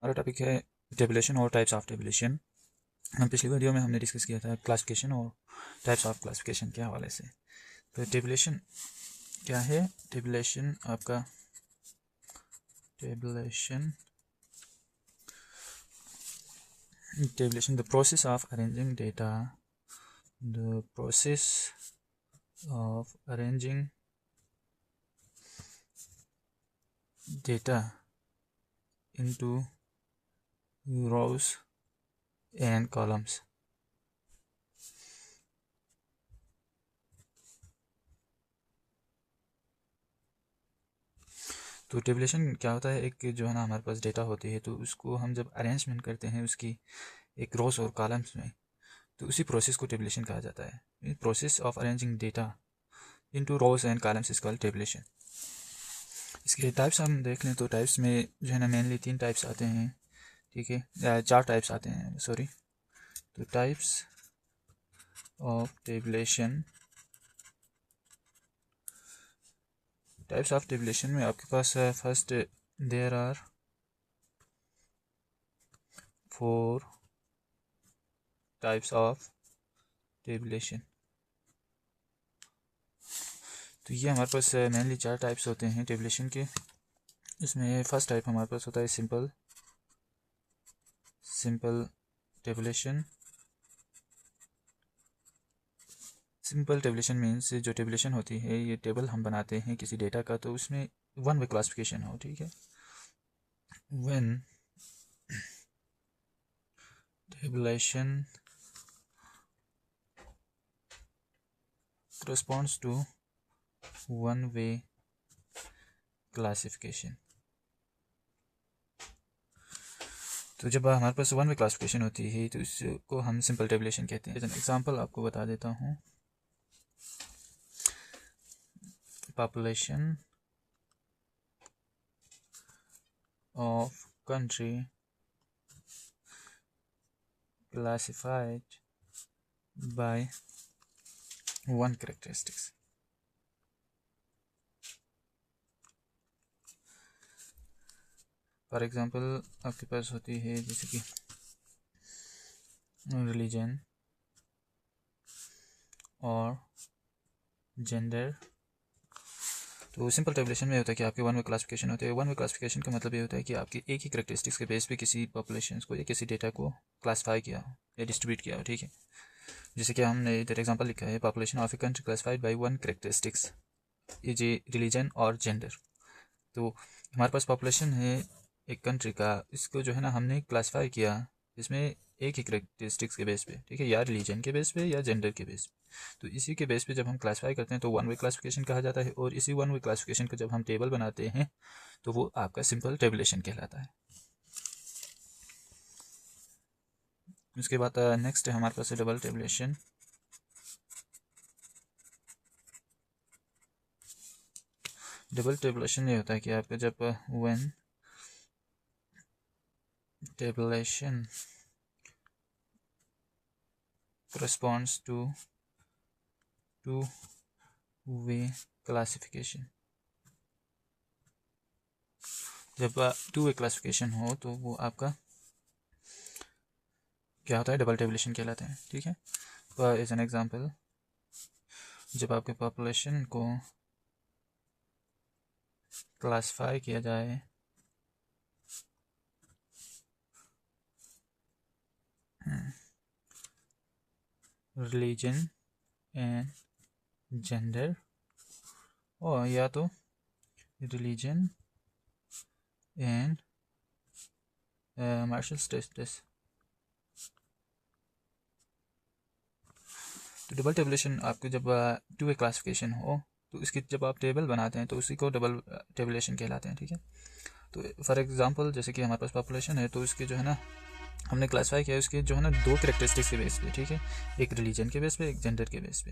हमारा टॉपिक है टेबुलेशन और टाइप्स ऑफ टेबुलेशन। हम पिछली वीडियो में हमने डिस्कस किया था क्लासिफिकेशन और टाइप्स ऑफ क्लासिफिकेशन के हवाले से। तो टेबुलेशन क्या है? टेबुलेशन आपका tabulation the process of arranging data, the process of arranging data into rows and columns। तो टेबुलेशन क्या होता है? एक जो है ना हमारे पास डेटा होती है, तो उसको हम जब अरेंजमेंट करते हैं उसकी एक रोज और कॉलम्स में, तो उसी प्रोसेस को टेबुलेशन कहा जाता है। Process of arranging data into rose and columns is called tabulation. इसके टाइप्स हम देख लें तो टाइप्स में जो है ना मेनली 3 टाइप्स आते हैं, ठीक है, 4 टाइप्स आते हैं, सॉरी। तो types of tabulation, types of tabulation में आपके पास first there are 4 types of tabulation. तो ये हमारे पास मेनली 4 टाइप्स होते हैं टेबुलेशन के। इसमें फर्स्ट टाइप हमारे पास होता है simple tabulation. Simple tabulation means जो टेबुलेशन होती है, ये टेबल हम बनाते हैं किसी डेटा का, तो उसमें वन वे क्लासिफिकेशन हो, ठीक है। When tabulation corresponds to one way classification। तो जब हमारे पास वन वे क्लासिफिकेशन होती है तो इसको हम सिंपल टेबुलेशन कहते हैं। एग्जांपल आपको बता देता हूँ। Population of country classified by one characteristics। For example आपके पास होती है जैसे कि रिलीजन और जेंडर। तो सिंपल टेबुलेशन में होता है कि आपके वन वे क्लासिफिकेशन होते हैं। वन वे क्लासिफिकेशन का मतलब ये होता है कि आपकी एक ही करेक्टरिस्टिक्स के बेस पे किसी पॉपुलेशन को या किसी डेटा को क्लासीफाई किया हो या डिस्ट्रीब्यूट किया हो, ठीक है। जैसे कि हमने इधर एग्जांपल लिखा है, population of a country classified by one characteristics, ये जी रिलीजन और जेंडर। तो हमारे पास पॉपुलेशन है एक कंट्री का, इसको जो है ना हमने क्लासीफाई किया इसमें एक ही करेक्टरिस्टिक्स के बेस पे, ठीक है, या रिलीजन के बेस पे या जेंडर के बेस पे। तो इसी के बेस पे जब हम क्लासीफाई करते हैं तो वन वे क्लासिफिकेशन कहा जाता है, और इसी वन वे क्लासिफिकेशन को जब हम टेबल बनाते हैं तो वो आपका सिंपल टेबुलेशन कहलाता है। उसके बाद नेक्स्ट है हमारे पास डबल टेबुलेशन। डबल टेबुलेशन ये होता है कि आपका जब when tabulation corresponds to two way classification, जब टू वे क्लासिफिकेशन हो तो वो आपका क्या होता है? डबल टेबुलेशन कहलाता है, ठीक है। फॉर एज एन एग्जांपल, जब आपके पॉपुलेशन को क्लासिफाई किया जाए रिलीजन एंड जेंडर, और या तो रिलीजन एंड मार्शल स्टेटस। तो डबल टेबुलेशन आपको जब टू वे क्लासिफिकेशन हो तो इसकी जब आप टेबल बनाते हैं तो उसी को डबल टेबुलेशन कहलाते हैं, ठीक है। तो फॉर एग्जांपल जैसे कि हमारे पास पॉपुलेशन है, तो इसके जो है ना हमने क्लासिफाई किया उसके जो है ना 2 करेक्टरिस्टिक्स के बेस पे, ठीक है, एक रिलीजन के बेस पे, एक जेंडर के बेस पे।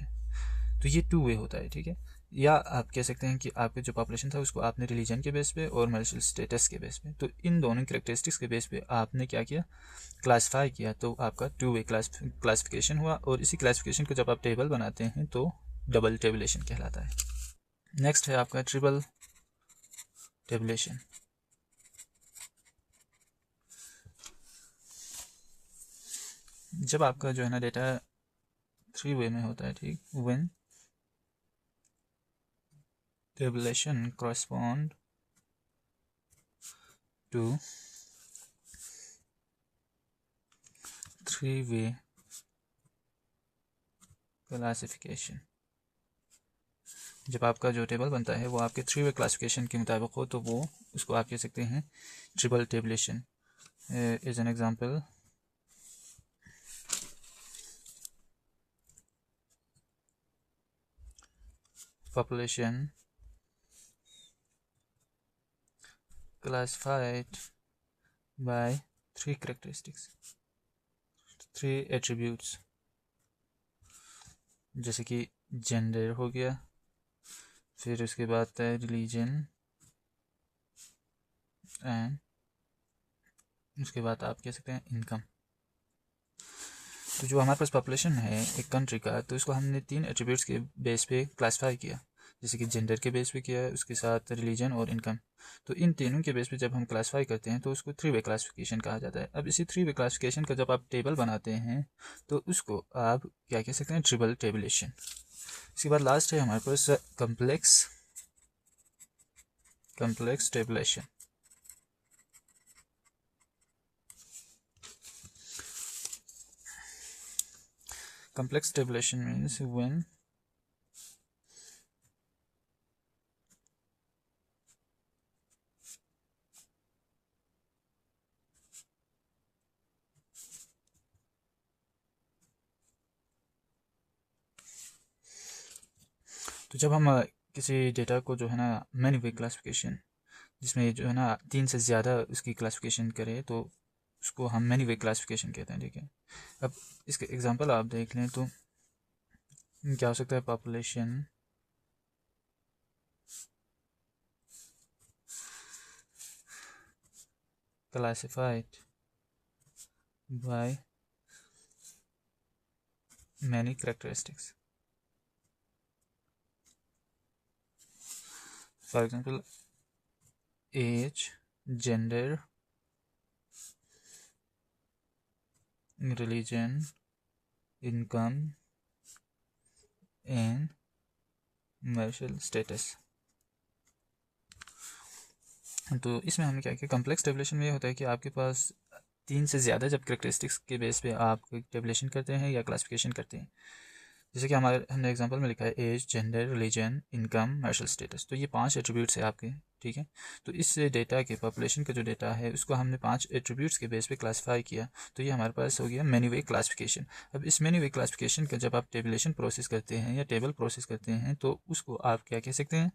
तो ये टू वे होता है, ठीक है। या आप कह सकते हैं कि आपके जो पॉपुलेशन था उसको आपने रिलीजन के बेस पे और मैरिटल स्टेटस के बेस पे, तो इन दोनों करेक्टरिस्टिक्स के बेस पे आपने क्या किया? क्लासिफाई किया, तो आपका टू वे क्लासिफिकेशन हुआ, और इसी क्लासिफिकेशन को जब आप टेबल बनाते हैं तो डबल टेबुलेशन कहलाता है। नेक्स्ट है आपका ट्रिपल टेबुलेशन। जब आपका जो है ना डेटा 3 वे में होता है, ठीक, when tabulation correspond to 3 way classification, जब आपका जो टेबल बनता है वो आपके 3 वे क्लासिफिकेशन के मुताबिक हो तो वो उसको आप कह सकते हैं triple tabulation. Is an example, population classified by 3 characteristics, 3 attributes, जैसे कि जेंडर हो गया, फिर उसके बाद है रिलीजन, एंड उसके बाद आप कह सकते हैं इनकम। तो जो हमारे पास पॉपुलेशन है एक कंट्री का, तो इसको हमने 3 एट्रीब्यूट्स के बेस पे क्लासिफाई किया, जैसे कि जेंडर के बेस पे किया, उसके साथ रिलीजन और इनकम। तो इन तीनों के बेस पे जब हम क्लासिफाई करते हैं तो उसको 3 वे क्लासिफिकेशन कहा जाता है। अब इसी 3 वे क्लासिफिकेशन का जब आप टेबल बनाते हैं तो उसको आप क्या कह सकते हैं, ट्रिपल टेबुलेशन। इसके बाद लास्ट है हमारे पास complex tabulation. Complex tabulation means when तो जब हम किसी डेटा को जो है ना मैनी वे क्लासिफिकेशन, जिसमें जो है ना 3 से ज़्यादा उसकी क्लासिफिकेशन करें तो उसको हम मैनी वे क्लासिफिकेशन कहते हैं, ठीक है। अब इसके एग्जांपल आप देख लें तो क्या हो सकता है, population classified by many characteristics, for example age, gender, religion, income and marital status। तो इसमें हमने क्या किया, कम्प्लेक्स टेबुलेशन में ये होता है कि आपके पास 3 से ज़्यादा जब करेक्टरिस्टिक्स के बेस पे आप टेबुलेशन करते हैं या क्लासिफिकेशन करते हैं, जैसे कि हमने एग्जांपल में लिखा है age, gender, religion, income, marital status. तो ये 5 एट्रीब्यूट्स है आपके, ठीक है। तो इस डेटा के पॉपुलेशन का जो डेटा है उसको हमने 5 एट्रीब्यूट्स के बेस पे क्लासिफाई किया, तो ये हमारे पास हो गया मैनी वे क्लासिफिकेशन। अब इस मैनी वे क्लासिफिकेशन का जब आप टेबुलेशन प्रोसेस करते हैं या टेबल प्रोसेस करते हैं तो उसको आप क्या कह सकते हैं,